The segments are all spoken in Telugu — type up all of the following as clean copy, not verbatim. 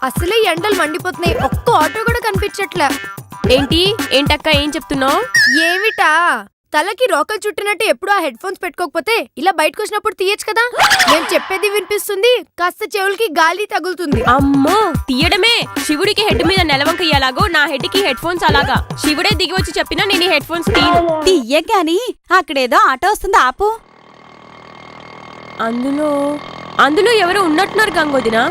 అసలే ఎండలు మండిపోతున్నాయి, ఒక్క ఆటో కూడా కనిపించట్లే. ఏంటక్క ఏం చెప్తున్నావు? ఏమిటా తలకి రోకలు చుట్టినట్టు ఎప్పుడు ఆ హెడ్ ఫోన్స్ పెట్టుకోకపోతే ఇలా బయటకు వచ్చినప్పుడు తీయచ్చు కదా. నేను చెప్పేది వినిపిస్తుంది, కాస్త చెవులకి గాలి తగులుతుంది. అమ్మో తీయడమే. శివుడికి హెడ్ మీద నెలవంక ఇయ్యలాగో నా హెడ్ కి హెడ్ ఫోన్స్ అలాగా. శివుడే దిగి వచ్చి చెప్పినా నేను ఈ హెడ్ ఫోన్స్ తీయగాని అక్కడేదో ఆటో వస్తుంది, ఆపు. అందులో ఎవరు ఉన్నట్టున్నారు గంగోదినా.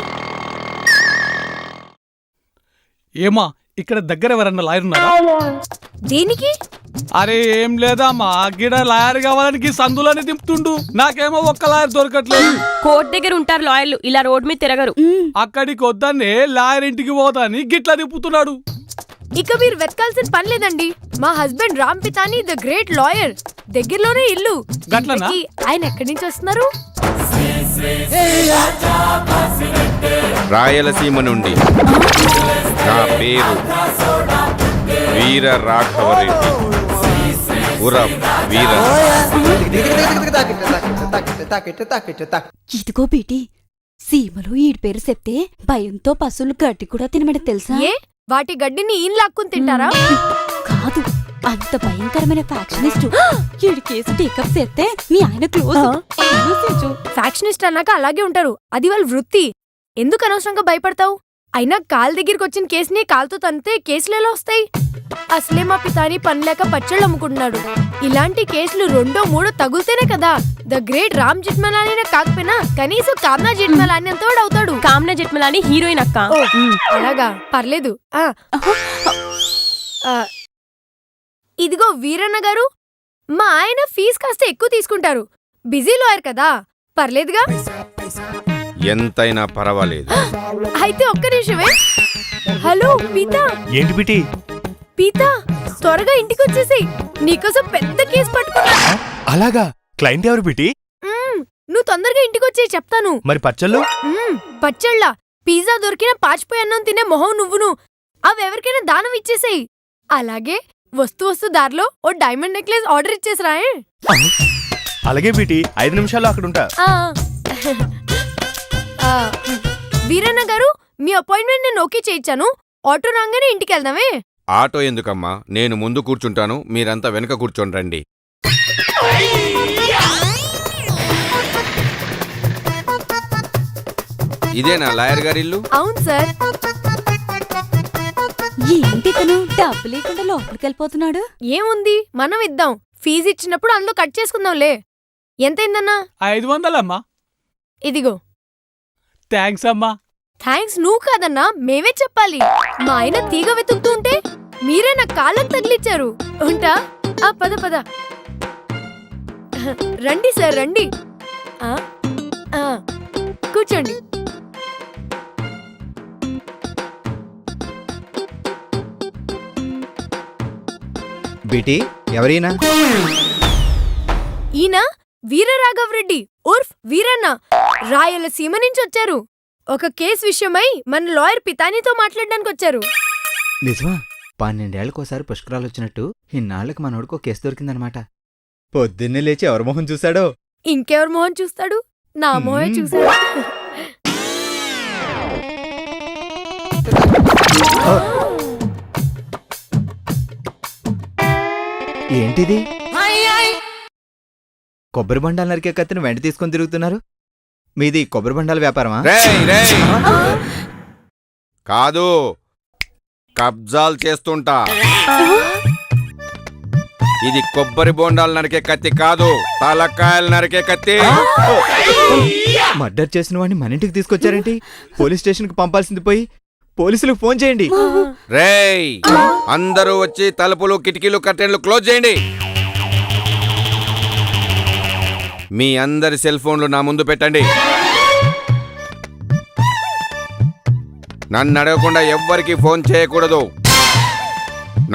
ఏమా ఇక్కడ దగ్గర ఎవరన్నా లాయర్ ఉన్నారా? దేనికి? అరే ఏం లేదమ్మా, గిడ లాయర్ కావాలని సందులని దింపుతుండు. నాకేమో ఒక్క లాయర్ దొరకట్లేదు. కోర్టు దగ్గర ఉంటారు లాయర్లు, ఇలా రోడ్ మీద తిరగరు. అక్కడికి వద్దనే లాయర్ ఇంటికి పోతాని గిట్లా దింపుతున్నాడు. ఇక మీరు వెతకాల్సిన పని లేదండి. మా husband Ram Pitani the great lawyer దగ్గరలోనే ఇల్లు. గట్లనా? ఆయన ఎక్కడి నుంచి వస్తున్నారు? రాయలసీమ నుండి నా పేరు వీర రాఘవరెడ్డి ఉరఫ్ వీర. ఇదిగో బేటీ, సీమలో ఈడి పేరు చెప్తే భయంతో పశువులు గడ్డి కూడా తినమని తెలుసా? ఏ వాటి గడ్డిని ఈయన లాక్కుని తింటారా? కాదు, అంత భయంకరమైన ఫ్యాక్షనిస్ట్. ఈడి కేసు టేకప్ చేస్తే మీ ఆయన క్లోజ్. ఫ్యాక్షనిస్ట్ అన్నాక అలాగే ఉంటారు, అది వాళ్ళ వృత్తి. ఎందుకు అనవసరంగా భయపడతావు? అయినా కాల్ దగ్గరికి వచ్చిన కేసుని కాల్తో తంతే కేసులేలా వస్తాయి? అసలే మా పితాని పనిలేక పచ్చళ్ళు అమ్ముకుంటున్నాడు. ఇలాంటి కేసులు రెండో మూడో తగులుతేనే కదా ద గ్రేట్ రామ్ జెఠ్మలానీ కాకపోయినా కనీసం కామ్నా జెఠ్మలానీ అంత అవుతాడు. కామ్నా జెఠ్మలానీ హీరోయిన్ అక్క. అలాగా, పర్లేదు. ఇదిగో వీరన్న గారు, మా ఆయన ఫీజు కాస్త ఎక్కువ తీసుకుంటారు. బిజీ లాయర్ కదా, పర్లేదుగా. ఎంతైనా పర్వాలేదు. అయితే ఒక్క నిమిషమే. Hello pita. ఏంటి బిటి? పీతా, త్వరగా ఇంటికి వచ్చేసి నీకోసం పెద్ద కేసు పట్టుకున్నా. అలాగా? క్లయింట్ ఎవరు బిటి? నువ్వు తొందరగా ఇంటికి వచ్చేసి చెప్తాను. మరి పచ్చళ్ళు? పచ్చళ్ళ, పిజ్జా దొరికిన పాచిపోయి అన్నం తినే మొహం నువ్వును. అవెవరికైనా దానం ఇచ్చేసేయి. అలాగే వస్తు దారిలో ఓ డైమండ్ నెక్లెస్ ఆర్డర్ ఇచ్చేసిరాయే. అలాగే బిటి, 5 నిమిషాల్లో అక్కడ ఉంటా. వీరన్న గారు, మీ అపాయింట్మెంట్ నేను ఓకే చేయించాను. ఆటో రాగానే ఇంటికి వెళ్దామే. ఆటో ఎందుకమ్మా, నేను ముందు కూర్చుంటాను, మీరంతా వెనక కూర్చొని రండి. ఇదేనా లాయర్ గారి ఇల్లు? అవును సార్. ఏంటి తను డబ్బు లేకుండా లోపలికి వెళ్ళిపోతున్నాడు? ఏముంది, మనం ఇద్దాం. ఫీజు ఇచ్చినప్పుడు అందులో కట్ చేసుకుందాంలే. ఎంతైందన్నా? 500 అమ్మా. ఇదిగో. థ్యాంక్స్ అమ్మా. థ్యాంక్స్ నువ్వు కాదన్నా, మేమే చెప్పాలి. మా ఆయన తీగ వెతుకుతూ ఉంటే మీరే నా కాళ్ళకు తగిలిచ్చారు. ఉంటా. పద పద. రండి సార్, రండి. కూర్చోండి. బిటి, ఎవరైనా? ఈయన వీర రాఘవరెడ్డి ఉర్ఫ్ వీరన్న, రాయలసీమ నుంచి వచ్చారు. ఒక కేసు విషయమై మన లాయర్ పితానితో మాట్లాడడానికి వచ్చారు. నిజమా? 12 ఏళ్లకోసారి పుష్కరాలు వచ్చినట్టు ఇన్నాళ్లకు మనోడికో కేసు దొరికిందనమాట. పొద్దున్నే లేచి ఎవరి మొహం చూశాడో? ఇంకెవరి మొహం చూస్తాడు? నా మొహం చూశాడు. ఏంటిది? కొబ్బరి బండాలు నరికే కత్తిని వెంట తీసుకొని తిరుగుతున్నారు. మీది కొబ్బరి బండాల వ్యాపారమా? కాదు, కబ్జాలు చేస్తుంటా. ఇది కొబ్బరి బొండాలు నరికే కత్తి కాదు, తలకాయలు నరికే కత్తి. మర్డర్ చేసిన వాడిని మన ఇంటికి తీసుకొచ్చారేంటి? పోలీస్ స్టేషన్ కి పంపాల్సింది పోయి పోలీసులకు ఫోన్ చేయండి. రేయ్, అందరూ వచ్చి తలుపులు కిటికీలు కర్టెన్లు క్లోజ్ చేయండి. మీ అందరి సెల్ ఫోన్లు నా ముందు పెట్టండి. నన్ను అడగకుండా ఎవ్వరికి ఫోన్ చేయకూడదు.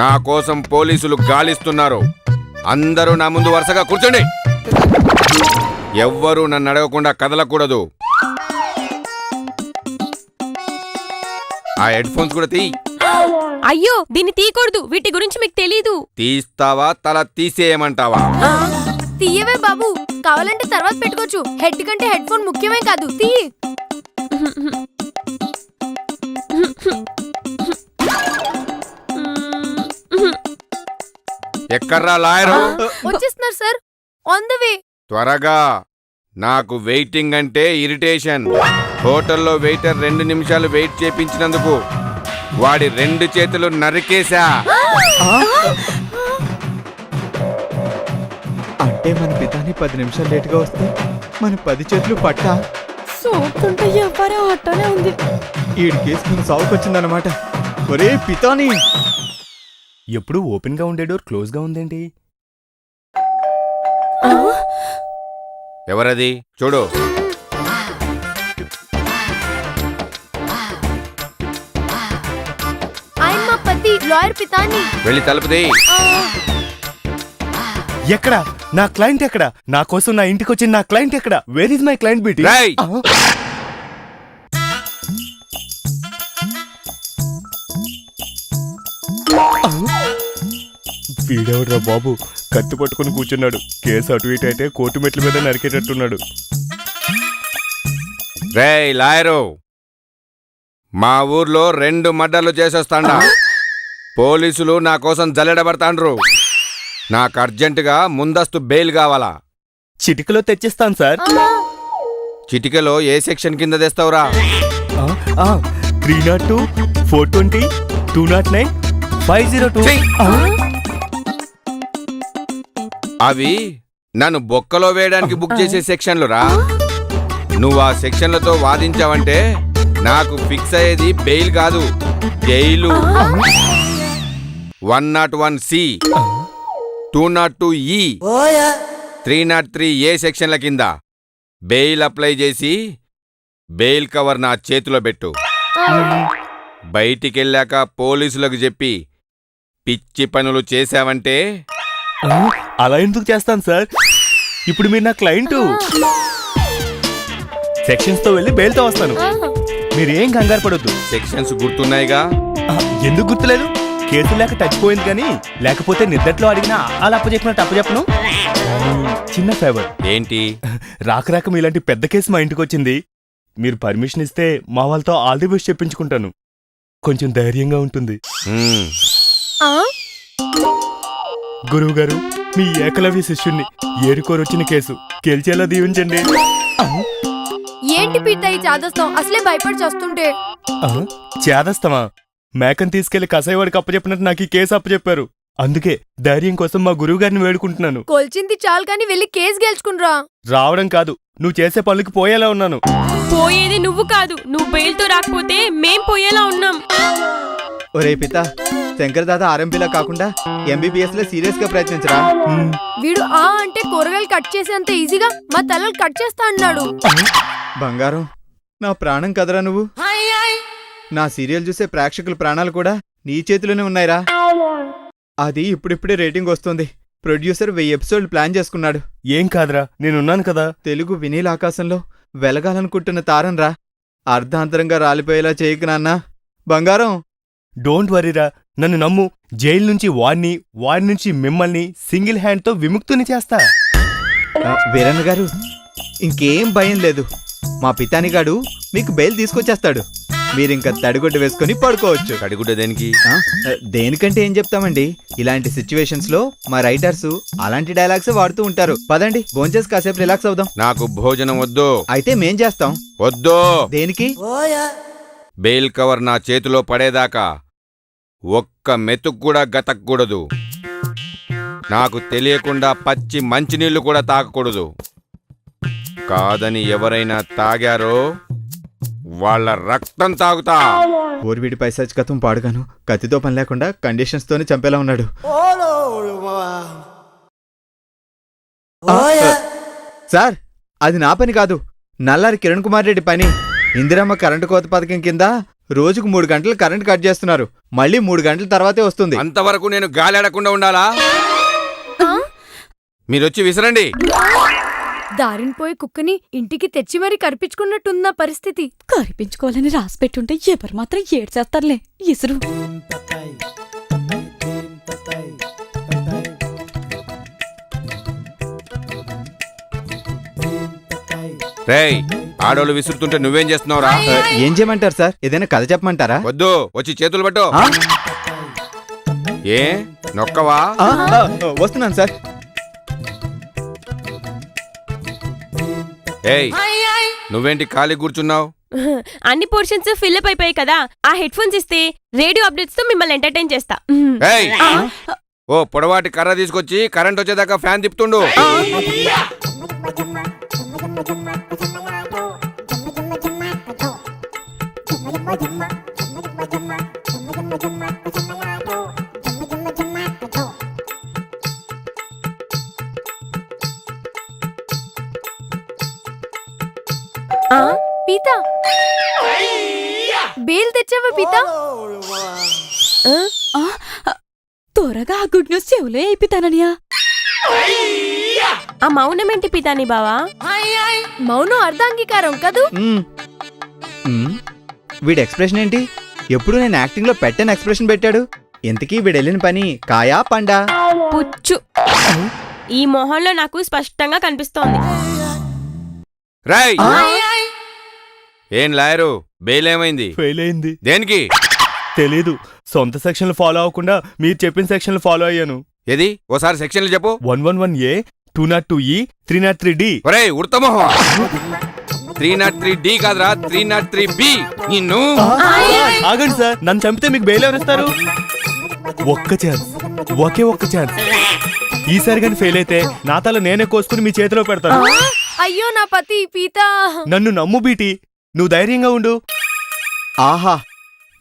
నా కోసం పోలీసులు గాలిస్తున్నారు. అందరూ నా ముందు వరుసగా కూర్చోండి. ఎవ్వరూ నన్ను అడగకుండా కదలకూడదు. ఆ హెడ్ ఫోన్స్ కూడా తీ. అయ్యో, దీన్ని తీయకూడదు. వీటి గురించి మీకు తెలీదు. తీస్తావా, తల తీసేయమంటావా? తీయవే బాబు, కావాలంటే తర్వాత పెట్టుకోవచ్చు. హెడ్ కంటే హెడ్ ఫోన్ ముఖ్యమే కాదు. తీ. ఎక్కడ్రా లాయరు? వచ్చేస్తున్నారు సార్, ఆన్ ద వే. త్వరగా. నాకు వెయిటింగ్ అంటే ఇరిటేషన్. హోటల్లో వెయిటర్ 2 నిమిషాలు వెయిట్ చేపించినందుకు వాడి 2 చేతులు నరికేశా. అంటే మన పితాని 10 నిమిషాలు లేటుగా వస్తే మన 10 చేతులు పట్టా. చూస్తుంటే ఎవరో అట్టనే ఉంది. ఈడి కేసు మన సాగుకొచ్చిందన్నమాట. ఒరే పితాని, ఎప్పుడు ఓపెన్ గా ఉండే డోర్ క్లోజ్ గా ఉందేంటి? ఎవరది చూడు. ఆయన మా పతి లాయర్ పితాని. వెళ్ళి తలుపుది. ఎక్కడ నా క్లయింట్? ఎక్కడ? నా కోసం నా ఇంటికి వచ్చిన నా క్లయింట్ ఎక్కడ? Where is my client BT? రేయ్! వీడెవడ్రా బాబు, కత్తి పట్టుకుని కూర్చున్నాడు. కేసు అటు ఇటు అయితే కోర్టు మెట్ల మీద నరికేటట్టున్నాడు. రేయ్ లాయరు, మా ఊర్లో 2 మర్డర్లు చేసేస్తాండా. పోలీసులు నా కోసం జల్లెడబడతాండ్రు. నాకు అర్జెంటుగా ముందస్తు బెయిల్ కావాలా. చిటికలో తెచ్చిస్తాను సార్. చిటికలో ఏ సెక్షన్ కింద తెస్తావురా? 302, 420, 209, 502. అవి నన్ను బొక్కలో వేయడానికి బుక్ చేసే సెక్షన్లు రా. నువ్వు ఆ సెక్షన్లతో వాదించావంటే నాకు ఫిక్స్ అయ్యేది బెయిల్ కాదు, జైలు. 101C, 202E, 303A సెక్షన్ల కింద బెయిల్ అప్లై చేసి బెయిల్ కవర్ నా చేతిలో పెట్టు. బయటికెళ్ళాక పోలీసులకు చెప్పి పిచ్చి పనులు చేశావంటే అలా ఎందుకు చేస్తాను సార్? ఇప్పుడు మీరు నా క్లయింట్. సెక్షన్స్ తో వెళ్ళి బెయిల్తో వస్తాను. మీరేం కంగారు పడొద్దు. సెక్షన్స్ గుర్తున్నాయిగా? ఎందుకు గుర్తులేదు? కేసు లేక చచ్చిపోయింది కానీ, లేకపోతే నిద్దట్లో అడిగినా అలా అప్పచెప్పినట్టు అప్పచెప్పను. చిన్న ఫేవర్. ఏంటి? రాక మీలాంటి పెద్ద కేసు మా ఇంటికి వచ్చింది. మీరు పర్మిషన్ ఇస్తే మా వాళ్ళతో ఆల్ ది బెస్ట్ చెప్పించుకుంటాను. కొంచెం ధైర్యంగా ఉంటుంది. గురువు గారు, మీ ఏకలవ్య శిష్యుణ్ణి ఏరుకోరొచ్చిన కేసు గెలిచేలా దీవించండి. ఏంటి పీత ఈ చాదస్తాం? అసలే భయపడి చస్తుంటే. చేదస్తమా? మేకను తీసుకెళ్లి కసాయివాడికి అప్పచెప్పినట్టు నాకు ఈ కేసు అప్పచెప్పారు. అందుకే ధైర్యం కోసం మా గురువు గారిని వేడుకుంటున్నాను. కొల్చింది చాలు కానీ వెళ్ళి కేసు గెలుచుకునిరా. రావడం కాదు, నువ్వు చేసే పనులకి పోయేలా ఉన్నాను. పోయేది నువ్వు కాదు, నువ్వు బెయిల్తో రాకపోతే మేం పోయేలా ఉన్నాం. ఒరే పిత, శంకర్ దాదా ఆర్ఎంపీలా కాకుండా ఎంబీబీఎస్ లో సీరియస్ గా ప్రయత్నించరా. వీడు ఆ అంటే కూరగాయలు కట్ చేసేంత ఈజీగా మా తలలు కట్ చేస్తా అన్నాడు. బంగారం, నా ప్రాణం కదరా నువ్వు. నా సీరియల్ చూసే ప్రేక్షకుల ప్రాణాలు కూడా నీ చేతిలోనే ఉన్నాయిరా. అది ఇప్పుడిప్పుడే రేటింగ్ వస్తుంది. ప్రొడ్యూసర్ 1000 ఎపిసోడ్లు ప్లాన్ చేసుకున్నాడు. ఏం కాదురా, నేనున్నాను కదా. తెలుగు వినీల్ ఆకాశంలో వెలగాలనుకుంటున్న తారంరా. అర్ధాంతరంగా రాలిపోయేలా చేయకు నాన్నా. బంగారం, డోంట్ వరీరా, నన్ను నమ్ము. జైలు నుంచి వాడి నుంచి మిమ్మల్ని సింగిల్ హ్యాండ్ తో విముక్తుని చేస్తా. వీరన్న గారు, ఇంకేం భయం లేదు. మా పితానిగాడు మీకు బెయిల్ తీసుకొచ్చేస్తాడు. మీరింక తడిగుడ్డ వేసుకుని పడుకోవచ్చు. కడిగుడ్డ దేనికి? దేనికంటే ఏం చెప్తామండి, ఇలాంటి సిచ్యువేషన్స్ లో మా రైటర్స్ అలాంటి డైలాగ్స్ వాడుతూ ఉంటారు. పదండి, భోంచేసి కాసేపు రిలాక్స్ అవుదాం. నాకు భోజనం వద్దు. అయితే మేం చేస్తాం. వద్దు. దేనికి? బెయిల్ కవర్ నా చేతిలో పడేదాకా ఒక్క మెతుకు కూడా గతకూడదు. నాకు తెలియకుండా పచ్చి మంచినీళ్లు కూడా తాగకూడదు. కాదని ఎవరైనా తాగారో వాళ్ళ రక్తం తాగుతా. ఓర్వీడి పైశాచికత్వం పాడుగాను కత్తితో పని లేకుండా కండిషన్స్ తోనే చంపేలా ఉన్నాడు. సార్, అది నా పని కాదు, నల్లారి కిరణ్ కుమార్ రెడ్డి పని. ఇందిరమ్మ కరెంటు కోత పథకం కింద రోజుకు 3 గంటలు కరెంట్ కట్ చేస్తున్నారు. మళ్ళీ 3 గంటల తర్వాతే వస్తుంది. అంతవరకు నేను గాలాడకుండా ఉండాలా? మీరొచ్చి విసరండి. దారిని పోయి కుక్కని ఇంటికి తెచ్చి మరీ కరిపించుకున్నట్టున్న పరిస్థితి. కరిపించుకోవాలని రాసి పెట్టుంటే ఎవరు మాత్రం ఏడ్చేస్తారులే. ఇసురు. రేయ్, ఆడోళ్ళు విసురుతుంటే నువ్వేం చేస్తున్నావురా? ఏం చేయమంటారు సార్? ఏదైనా కథ చెప్పమంటారా? వద్దు, వచ్చి చేతులు పట్టు. ఏ నొక్కవా? వస్తున్నాను సార్. ఏయ్ నువ్వేంటి ఖాళీ కూర్చున్నావు? అన్ని పోర్షన్స్ ఫిల్అప్ అయిపోయాయి కదా, ఆ హెడ్ ఫోన్స్ ఇస్తే రేడియో అప్డేట్స్ తో మిమ్మల్ని ఎంటర్టైన్ చేస్తా. ఏయ్ ఓ పొడవాటి కర్ర తీసుకొచ్చి కరెంట్ వచ్చేదాకా ఫ్యాన్ తిప్పుతుండు. పీతా, బేల్ తెచ్చావా పీతా? త్వరగా ఆ గుడ్ న్యూస్ చెవులే అయిపోతాననియా. ఆ మౌనం ఏంటి పితాని బావా? మౌనం అర్ధాంగీకారం కదూ. వీడి ఎక్స్ప్రెషన్ ఏంటి? ఎప్పుడు నేను యాక్టింగ్ లో పెట్టని ఎక్స్ప్రెషన్ పెట్టాడు. ఇంతకీ వీడు వెళ్ళిన పని కాయా పండా? పుచ్చు. ఈ మొహంలో నాకు స్పష్టంగా కనిపిస్తోంది. రాయ్ ఏం లాయరు బెయిల్ ఏమైంది? ఫెయిల్ అయింది. దేనికి? తెలీదు. సొంత సెక్షన్లు ఫాలో అవ్వకుండా మీరు చెప్పిన సెక్షన్లు ఫాలో అయ్యాను. ఏది ఓసారి సెక్షన్లు చెప్పు. 111A, 202E, 303D. ఒరేయ్ ఉడతమోహం, 303D కాదురా 303B. నిన్ను ఆగండి సార్, నన్ను చంపితే మీకు బెయిల్ ఎవరిస్తారు? ఒక్క ఛాన్స్, ఒకే ఒక్క ఛాన్స్. ఈసారి కానీ ఫెయిల్ అయితే నా తల నేనే కోసుకుని మీ చేతిలో పెడతాను. అయ్యో నా పతి పీతా. నన్ను నమ్ము బీటి, నువ్వు ధైర్యంగా ఉండు. ఆహా,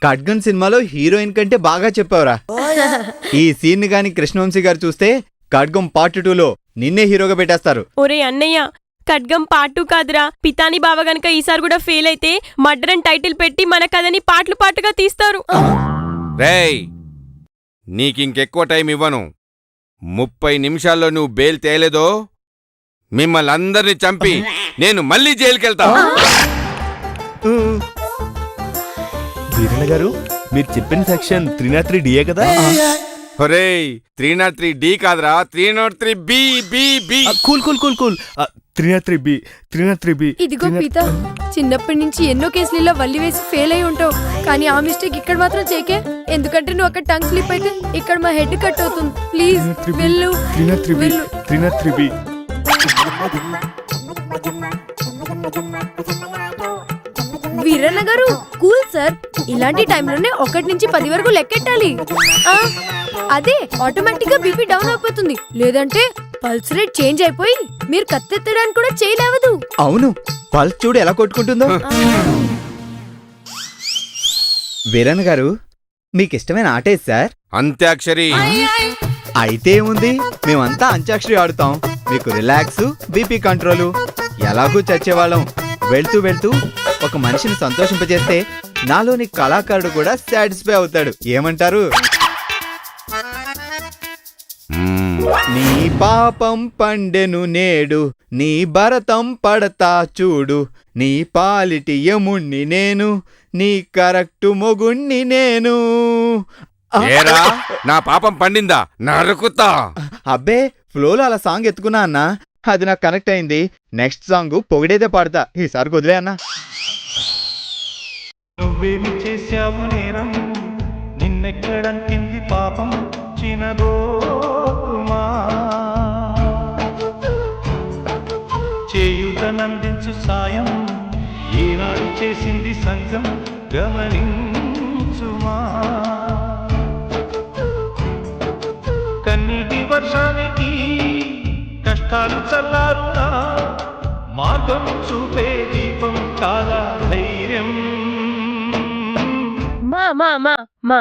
ఖడ్గన్ సినిమాలో హీరోయిన్ కంటే బాగా చెప్పావురా. ఈ సీన్ గాని కృష్ణవంశీ గారు చూస్తే ఖడ్గం పార్ట్ 2లో నిన్నే హీరోగా పెట్టేస్తారు. ఒరే అన్నయ్య, ఖడ్గం పార్ట్ 2 కాదురా. పితాని బావ గనక ఈసారి కూడా ఫెయిల్ అయితే మర్డర్ అని టైటిల్ పెట్టి మన కథని పాటలు పాటగా తీస్తారు. రేయ్ నీకింకెక్కువ టైం ఇవ్వను. 30 నిమిషాల్లో నువ్వు బెయిల్ తేలేదో మిమ్మల్ని అందరినీ చంపి నేను మళ్ళీ జైలుకెళ్తా. వీరన్న గారు, మీరు చెప్పిన సెక్షన్ 303DA కదా? ఒరేయ్ 303D కాదురా 303B. Cool cool cool cool. 303B, 303B. ఇదిగో పీతా, చిన్నప్పటి నుంచి ఎన్నో కేసులలో వల్లి వేసి ఫెయిల్ అయి ఉంటావు, కానీ ఆ మిస్టేక్ ఇక్కడ మాత్రం చేకే. ఎందుకంటే నువ్వు అక్కడ టంగ్ స్లిప్ అయితే ఇక్కడ మా హెడ్ కట్ అవుతుంది. ప్లీజ్ వెళ్ళు. 303B, 303B. వీరన్న గారు కూల్ సార్, ఇలాంటి టైంలోనే 1 నుంచి 10 వరకు లెక్కెట్టాలి. అదే ఆటోమేటిక్ గా బీపీ డౌన్ అయిపోతుంది, లేదంటే పల్స్ రేట్ చేంజ్ అయిపోయి మీరు కత్తెత్తడానికి కూడా చేయలేవదు. అవును, పల్స్ చూడు ఎలా కొట్టుకుంటుందో. వీరన్ గారు, మీకు ఇష్టమైన ఆట ఏది సార్? అంత్యాక్షరి. అయితే ఏముంది, మేమంతా అంత్యాక్షరి ఆడుతాం. మీకు రిలాక్స్, బీపీ కంట్రోలు. ఎలాగూ చచ్చేవాళ్ళం. వెళ్తూ వెళ్తూ ఒక మనిషిని సంతోషింపజేస్తే నాలోని కళాకారుడు కూడా సాటిస్ఫై అవుతాడు. ఏమంటారు? నీ పాపం పండెను నేడు, నీ భరతం పడతా చూడు, నీ పాలిటి యముణ్ణి నేను, నీ కరెక్టు మొగుణ్ణి నేను. ఏరా నా పాపం పండిందా? నరుకుతా. అబ్బే, ఫ్లోలో అలా సాంగ్ ఎత్తుకున్నా అన్నా, అది నాకు కనెక్ట్ అయింది. నెక్స్ట్ సాంగ్ పొగిడేదే పాడతా. ఈసారి వదిలే అన్నా. నువ్వేమి చేశావు నేరం, నిన్నెక్కడంటింది పాపం చినగోమా, చేయుతనందించు సాయం ఈనాడు చేసింది సంఘం గమనించుమా, కన్నీటి వర్షానికి కష్టాలు చల్లారునా, మార్గం చూపే దీపం కాదా ధైర్యం. మా మా మా మా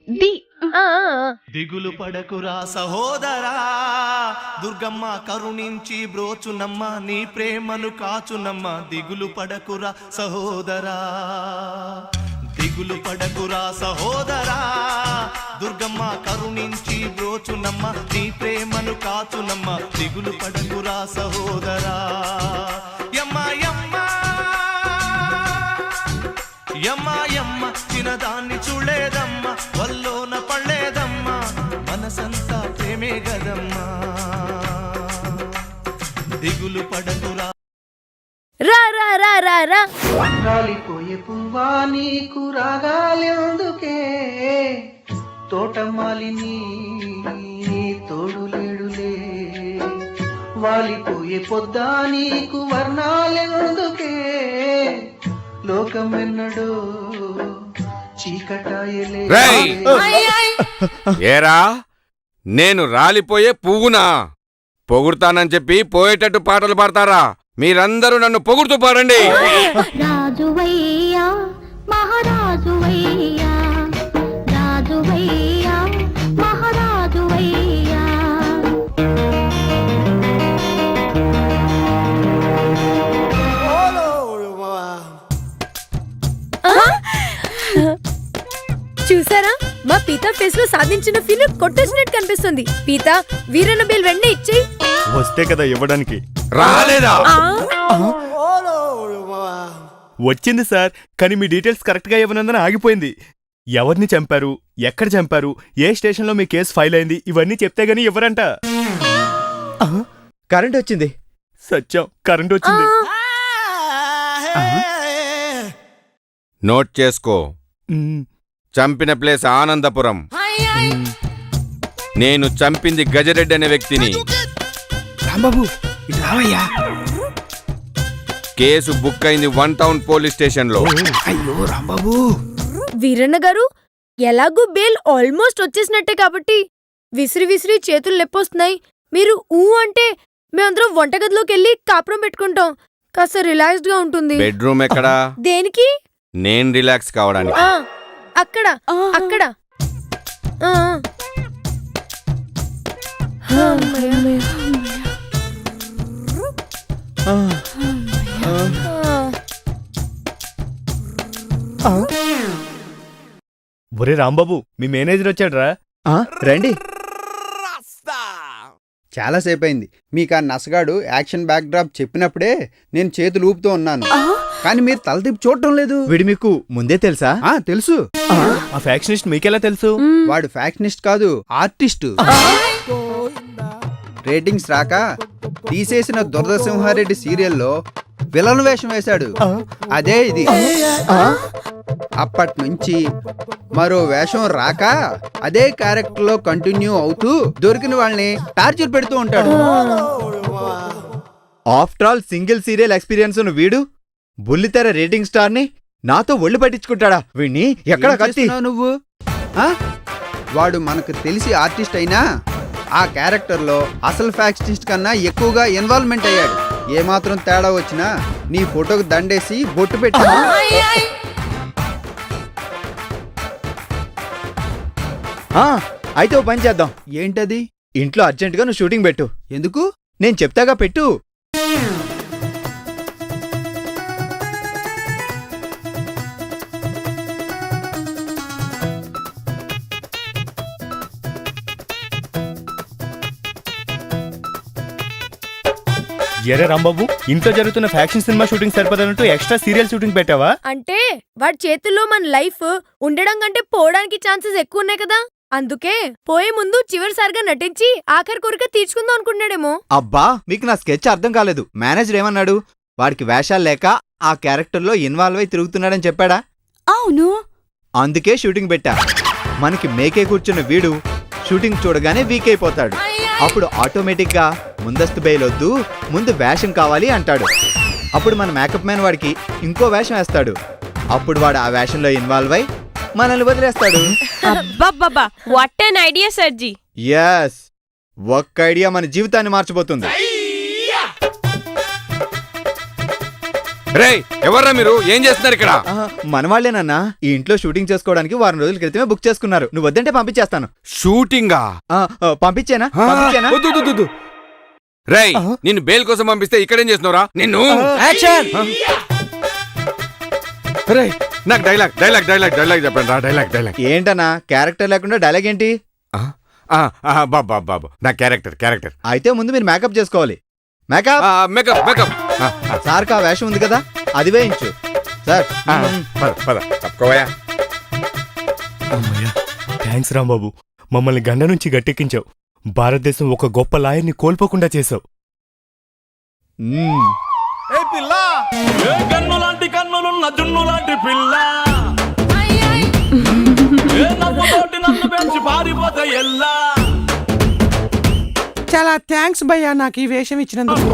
ది దిగులు పడకురా సహోదరా, దుర్గమ్మ కరుణించి బ్రోచునమ్మ, నీ ప్రేమను కాచునమ్మ. దిగులు పడకురా సహోదరా, దిగులు పడకురా సహోదరా, దుర్గమ్మ కరుణించి బ్రోచునమ్మ, నీ ప్రేమను కాచునమ్మ. దిగులు పడకురా సహోదరా. యమ్మ యమ్మ యమ్మ యమ్మ చిన్నదాన్ని చూడలేదమ్మ, వల్లోన పడలేదమ్మ, మనసంతా ప్రేమే గదమ్మా. దిగులు పడకురా. రా రా రా రా రా రాలిపోయే పువ్వా నీకు రాగాలెందుకే, తోటమాలిని తోడు లేడులే. వాలిపోయే పొద్దా నీకు వర్ణాలెందుకే, లోకమెన్నడో చీకటాయలే. రేయ్! ఏరా నేను రాలిపోయే పువ్వునా? పొగుడుతానని చెప్పి పోయేటట్టు పాటలు పాడతారా? మీరందరూ నన్ను పొగుడుతూ పాడండి. రాజువయ్యా మహారాజువయ్యా, రాజువయ్యా మహారాజువయ్యా. చూసారా, మా పీతా ఫేస్ లో సాధించిన ఫీల్ కొట్టేసినట్టు కనిపిస్తుంది. పీతా వీరన్న బిల్ వెంటనే ఇచ్చేయి. వస్తే కదా ఇవ్వడానికి. రాలేదా? వచ్చింది సార్, కానీ మీ డీటెయిల్స్ కరెక్ట్గా ఇవ్వనందున ఆగిపోయింది. ఎవరిని చంపారు, ఎక్కడ చంపారు, ఏ స్టేషన్లో మీ కేసు ఫైల్ అయింది, ఇవన్నీ చెప్తే గానీ ఇవ్వరంట. కరెంట్ వచ్చింది. సత్యం, కరెంట్ వచ్చింది. నోట్ చేసుకో. మ్, చంపిన ప్లేస్ ఆనందపురం. నేను చంపింది గజరెడ్డి అనే వ్యక్తిని. రాంబాబు ఇటు రావయ్యా. కేసు బుక్ అయింది 1 టౌన్ పోలీస్ స్టేషన్ లో. అయ్యో రాంబాబు. వీరన్న గారు, ఎలాగూ బెయిల్ ఆల్మోస్ట్ వచ్చేసినట్టే కాబట్టి విసిరి విసిరి చేతులు నొప్పొస్తున్నాయి. మీరు ఊ అంటే మేమందరం వంటగదిలోకి వెళ్ళి కాపురం పెట్టుకుంటాం. కాస్త రిలాక్స్డ్ గా ఉంటుంది. బెడ్రూమ్ ఎక్కడా? దేనికి? నేను రిలాక్స్ కావడానికి. ఆ అక్కడ అక్కడ. ఆ, ఆ. ఒరే రాంబాబు, మీ మేనేజర్ వచ్చాడ్రా. రండి. చాలాసేపు అయింది. మీకు ఆ నసగాడు యాక్షన్ బ్యాక్ డ్రాప్ చెప్పినప్పుడే నేను చేతులు ఊపుతూ ఉన్నాను, కానీ మీరు తల తిప్పి చూడటం లేదు. వీడు మీకు ముందే తెలుసా? తెలుసు. ఆ ఫ్యాక్షనిస్ట్ మీకెలా తెలుసు? వాడు ఫ్యాక్షనిస్ట్ కాదు, ఆర్టిస్ట్. రేటింగ్స్ రాక తీసేసిన దురదసింహారెడ్డి సీరియల్లో విలన్ వేషం వేశాడు. అదే ఇది. అప్పటి నుంచి మరో వేషం రాక అదే క్యారెక్టర్ లో కంటిన్యూ అవుతూ దొరికిన వాళ్ళని టార్చర్ పెడుతూ ఉంటాడు. After all single serial experience ఉన్న వీడు బుల్లితెర రేటింగ్ స్టార్ ని నాతో ఒళ్ళు పట్టించుకుంటాడా? వీడిని ఎక్కడ కత్తి నువ్వు? వాడు మనకు తెలిసి ఆర్టిస్ట్ అయినా ఆ క్యారెక్టర్ లో అసలు ఫ్యాక్షనిస్ట్ కన్నా ఎక్కువగా ఇన్వాల్వ్మెంట్ అయ్యాడు. ఏమాత్రం తేడా వచ్చినా నీ ఫోటోకి దండేసి బొట్టు పెట్టా. అయితే ఓ పని చేద్దాం. ఏంటది? ఇంట్లో అర్జెంటుగా నువ్వు షూటింగ్ పెట్టు. ఎందుకు? నేను చెప్తాగా, పెట్టు. ఎరే రాంబాబు, ఇంట్లో జరుగుతున్న ఫ్యాక్షన్ సినిమా షూటింగ్ సరిపదన్నట్టు ఎక్స్ట్రా సీరియల్ షూటింగ్ పెట్టావా? అంటే వాడి చేతుల్లో మన లైఫ్ ఉండడం కంటే పోవడానికి ఛాన్సెస్ ఎక్కువ ఉన్నాయి కదా. అందుకే పోయే ముందు చివరిసారిగా నటించి ఆఖరి కోరిక తీర్చుకుందాం అనుకున్నాడేమో. అబ్బా, మీకు నా స్కెచ్ అర్థం కాలేదు. మేనేజర్ ఏమన్నాడు? వాడికి వేషాలు లేక ఆ క్యారెక్టర్లో ఇన్వాల్వ్ అయి తిరుగుతున్నాడని చెప్పాడా? అవును. అందుకే షూటింగ్ పెట్టా. మనకి మేకే కూర్చున్న వీడు షూటింగ్ చూడగానే వీక్ అయిపోతాడు. అప్పుడు ఆటోమేటిక్ గా ముందస్తు బెయిల్ వద్దు, ముందు వేషం కావాలి అంటాడు. అప్పుడు మన మేకప్ మ్యాన్ వాడికి ఇంకో వేషం వేస్తాడు. అప్పుడు వాడు ఆ వేషంలో ఇన్వాల్వ్ అయి మనల్ని వదిలేస్తాడు. అబ్బబ్బబ్బా, వాట్ ఎన్ ఐడియా సర్జీ. ఎస్, ఒక్క ఐడియా మన జీవితాన్ని మార్చిపోతుంది. రేయ్ ఎవర్రా మీరు ఏం చేస్తున్నారు ఇక్కడ మన వాళ్ళేనన్నా ఈ ఇంట్లో షూటింగ్ చేసుకోవడానికి వారం రోజుల క్రితమే బుక్ చేసుకున్నారు. నువ్వు వద్దంటే పంపించేస్తాను. షూటింగా? పంపించేనా? పంపించేనా? వద్దు, వద్దు, వద్దు. రేయ్ నిన్ను బెయిల్ కోసం పంపిస్తే ఇక్కడేం చేస్తున్నావురా? నిన్ను రేయ్ నాకు డైలాగ్ డైలాగ్ డైలాగ్ డైలాగ్ చెప్పండి రా. డైలాగ్ డైలాగ్ ఏంటన్నా క్యారెక్టర్ లేకుండా డైలాగ్ ఏంటి? బాబు బాబు నా క్యారెక్టర్ క్యారెక్టర్. అయితే ముందు మీరు మేకప్ చేసుకోవాలి. Makeup makeup makeup. సార్కి ఆ వేషం ఉంది కదా, అది వేయించు. సార్ పద పద తప్పుకోవయా. అమ్మయ్యా, థ్యాంక్స్ రాంబాబు, మమ్మల్ని గండ నుంచి గట్టెక్కించావు. భారతదేశం ఒక గొప్ప లాయర్ని కోల్పోకుండా చేశావు. కన్ను లాంటి కన్నులున్న జున్ను లాంటి పిల్ల నన్ను పెంచి పారిపోతే ఎల్లా. చాలా థ్యాంక్స్ భయ్యా నాకు ఈ వేషం ఇచ్చినందుకు.